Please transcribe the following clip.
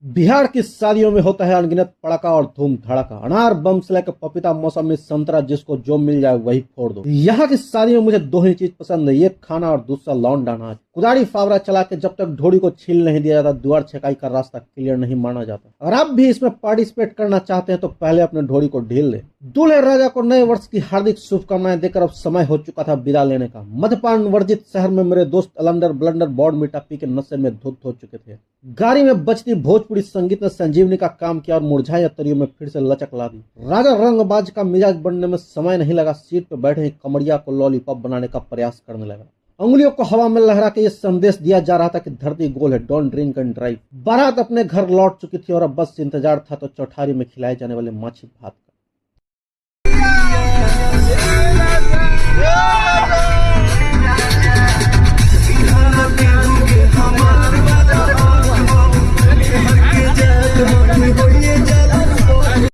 बिहार की शादियों में होता है अनगिनत पड़ाका और धूम धड़ाका। अनार बम से लेकर पपीता, मौसमी, संतरा, जिसको जो मिल जाए वही फोड़ दो। यहाँ की शादियों में मुझे दो ही चीज पसंद है, एक खाना और दूसरा लौंडा नाच। कुदारी फावरा चला के जब तक ढोड़ी को छील नहीं दिया जाता, द्वार छकाई का रास्ता क्लियर नहीं माना जाता। अगर आप भी इसमें पार्टिसिपेट करना चाहते हैं तो पहले अपने ढोड़ी को ढील ले। दूल्हे राजा को नए वर्ष की हार्दिक शुभकामनाएं देकर अब समय हो चुका था विदा लेने का। मद्यपान वर्जित शहर में मेरे दोस्त अलंडर ब्लंडर बॉर्ड मीठा पी के नशे में धुत हो चुके थे। गाड़ी में बजती भोजपुरी संगीत ने संजीवनी का काम किया और मुरझाए तरियों में फिर से लचक ला दी। राजा रंगबाज का मिजाज बनने में समय नहीं लगा, सीट पर बैठे ही कमरिया को लॉलीपॉप बनाने का प्रयास करने लगा। उंगलियों को हवा में लहरा के ये संदेश दिया जा रहा था कि धरती गोल है, डोंट ड्रिंक एंड ड्राइव। बारात अपने घर लौट चुकी थी और अब बस इंतजार था तो चौठारी में खिलाए जाने वाले माछी भात का।